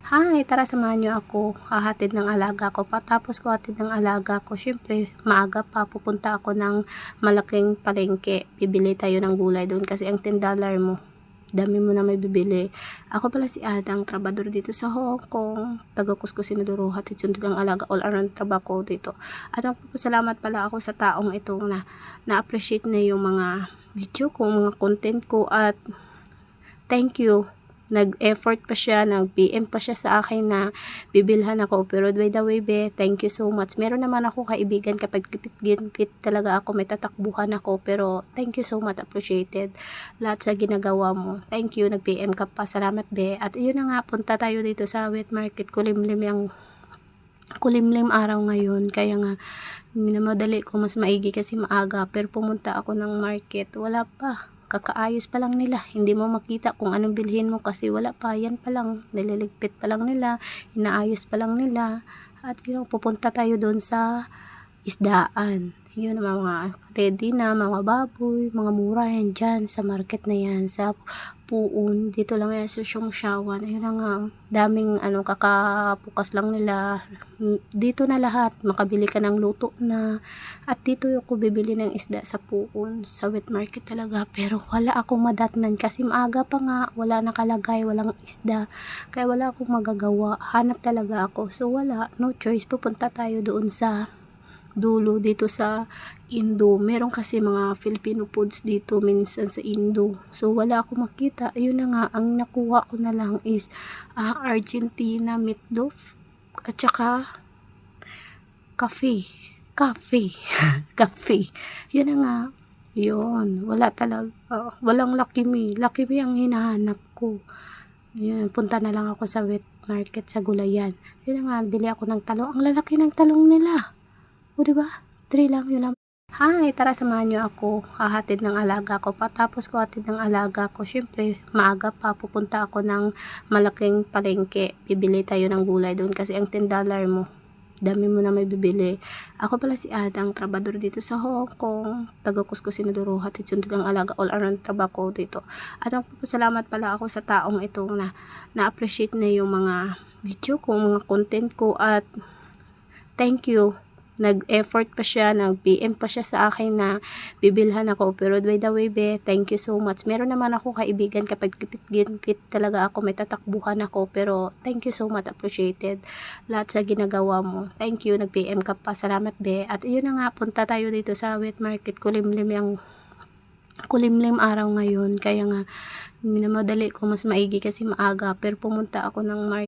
Hi, tara samahan niyo ako. Hahatid ng alaga ko. Patapos ko hatid ng alaga ko, syempre maaga pa pupunta ako ng malaking palengke. Bibili tayo ng gulay doon kasi ang $10 mo, dami mo na may bibili. Ako pala si Adang, trabador dito sa Hong Kong. Taga-Kuskusinadoro, hatid sundo ng alaga, all around trabaho ko dito. At magpapasalamat pala ako sa taong itong na-appreciate na yung mga video ko, mga content ko, at thank you. Nag-effort pa siya, nag-PM pa siya sa akin na bibilhan ako. Pero by the way, be, thank you so much. Meron naman ako kaibigan kapag gipit talaga ako, may tatakbuhan ako. Pero thank you so much, appreciated. Lahat sa ginagawa mo. Thank you, nag-PM ka pa. Salamat, be. At yun na nga, punta tayo dito sa wet market. Kulimlim araw ngayon. Kaya nga, minamadali ko mas maigi kasi maaga. Pero pumunta ako ng market, wala pa. Kakaayos pa lang nila, hindi mo makita kung anong bilhin mo kasi wala pa, yan pa lang, nililigpit pa lang nila, inaayos pa lang nila. At yun, pupunta tayo doon sa isdaan. Yun, mga ready na, mga baboy, mga mura yan dyan sa market na yan, sa Puon. Dito lang yan sa Siongsawan. Ayun na nga, daming kakapukas lang nila. Dito na lahat, makabili ka ng luto na. At dito ako bibili ng isda sa Puon, sa wet market talaga. Pero wala akong madatnan kasi maaga pa nga, wala nakalagay, walang isda. Kaya wala akong magagawa, hanap talaga ako. So wala, no choice, pupunta tayo doon sa dulo dito sa Indo. Meron kasi mga Filipino foods dito minsan sa Indo. So wala ako makita. Ayun na nga, ang nakuha ko na lang is Argentina meatloaf at saka Cafe. Cafe. Yun na nga. Yun. Wala talaga. Walang Lucky Me. Lucky Me ang hinahanap ko. Yun. Punta na lang ako sa wet market sa Gulayan. Yun na nga. Bili ako ng talong. Ang lalaki ng talong nila. O diba? 3 lang, yun lang. Hi, tara samahan niyo ako. Hahatid ng alaga ko. Patapos ko hatid ng alaga ko, syempre maaga pa pupunta ako ng malaking palengke. Bibili tayo ng gulay doon kasi ang $10 mo, dami mo na may bibili. Ako pala si Adang, trabador dito sa Hong Kong. Taga-Kuskusinadoro, hatid sundo ng alaga, all around trabaho ko dito. At magpapasalamat pala ako sa taong itong na-appreciate na yung mga video ko, mga content ko, at thank you. Nag-effort pa siya, nag-PM pa siya sa akin na bibilhan ako. Pero by the way, be, thank you so much. Meron naman ako kaibigan kapag gipit talaga ako, may tatakbuhan ako. Pero thank you so much, appreciated. Lahat sa ginagawa mo. Thank you, nag-PM ka pa. Salamat, be. At yun na nga, punta tayo dito sa wet market. Kulimlim araw ngayon. Kaya nga, minamadali ko mas maigi kasi maaga. Pero pumunta ako ng market.